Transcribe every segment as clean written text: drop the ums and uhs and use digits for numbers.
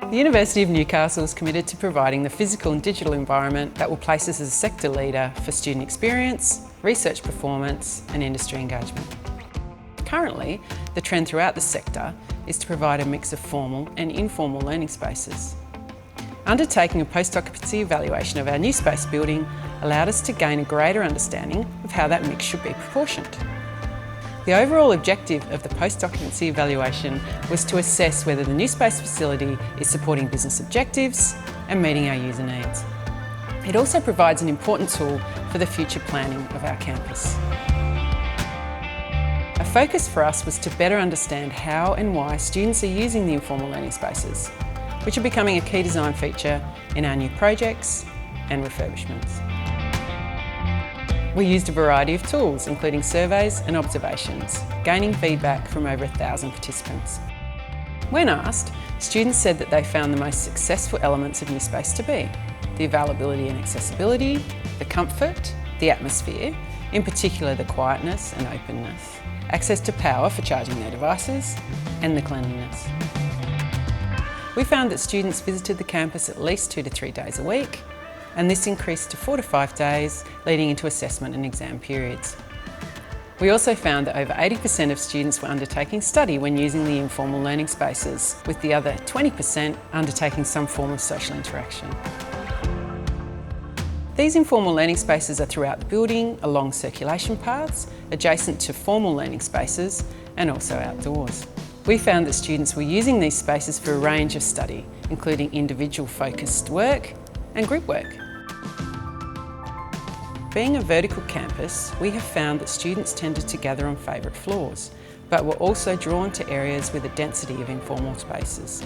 The University of Newcastle is committed to providing the physical and digital environment that will place us as a sector leader for student experience, research performance and industry engagement. Currently, the trend throughout the sector is to provide a mix of formal and informal learning spaces. Undertaking a post-occupancy evaluation of our NUspace building allowed us to gain a greater understanding of how that mix should be proportioned. The overall objective of the post-occupancy evaluation was to assess whether the NUspace facility is supporting business objectives and meeting our user needs. It also provides an important tool for the future planning of our campus. A focus for us was to better understand how and why students are using the informal learning spaces, which are becoming a key design feature in our new projects and refurbishments. We used a variety of tools, including surveys and observations, gaining feedback from over 1,000 participants. When asked, students said that they found the most successful elements of NUspace to be the availability and accessibility, the comfort, the atmosphere, in particular the quietness and openness, access to power for charging their devices, and the cleanliness. We found that students visited the campus at least 2 to 3 days a week, and this increased to 4 to 5 days, leading into assessment and exam periods. We also found that over 80% of students were undertaking study when using the informal learning spaces, with the other 20% undertaking some form of social interaction. These informal learning spaces are throughout the building, along circulation paths, adjacent to formal learning spaces, and also outdoors. We found that students were using these spaces for a range of study, including individual focused work and group work. Being a vertical campus, we have found that students tended to gather on favourite floors, but were also drawn to areas with a density of informal spaces.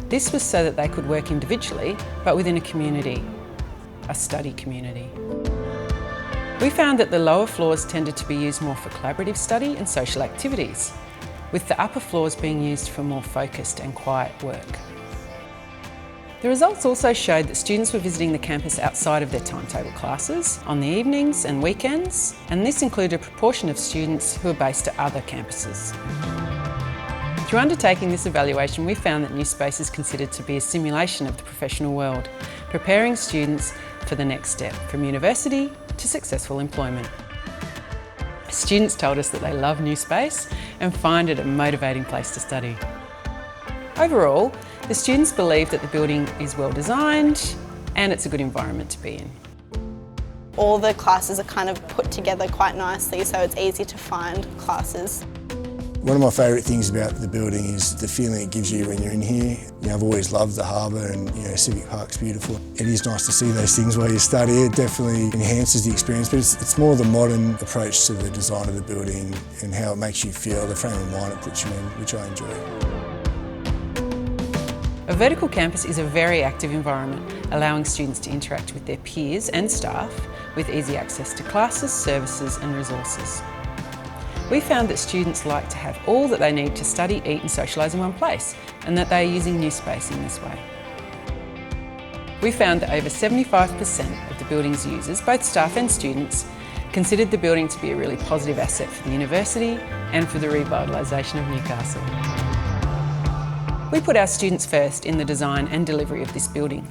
This was so that they could work individually, but within a community, a study community. We found that the lower floors tended to be used more for collaborative study and social activities, with the upper floors being used for more focused and quiet work. The results also showed that students were visiting the campus outside of their timetable classes, on the evenings and weekends, and this included a proportion of students who are based at other campuses. Through undertaking this evaluation, we found that NUspace is considered to be a simulation of the professional world, preparing students for the next step, from university to successful employment. Students told us that they love NUspace and find it a motivating place to study. Overall, the students believe that the building is well designed and it's a good environment to be in. All the classes are kind of put together quite nicely, so it's easy to find classes. One of my favourite things about the building is the feeling it gives you when you're in here. I've always loved the harbour and Civic Park's beautiful. It is nice to see those things while you study. It definitely enhances the experience, but it's more the modern approach to the design of the building and how it makes you feel, the frame of mind it puts you in, which I enjoy. A vertical campus is a very active environment, allowing students to interact with their peers and staff with easy access to classes, services and resources. We found that students like to have all that they need to study, eat and socialise in one place, and that they are using NUspace in this way. We found that over 75% of the building's users, both staff and students, considered the building to be a really positive asset for the university and for the revitalisation of Newcastle. We put our students first in the design and delivery of this building.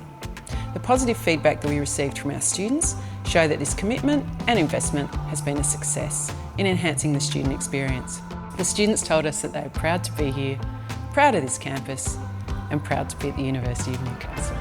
The positive feedback that we received from our students show that this commitment and investment has been a success in enhancing the student experience. The students told us that they are proud to be here, proud of this campus and proud to be at the University of Newcastle.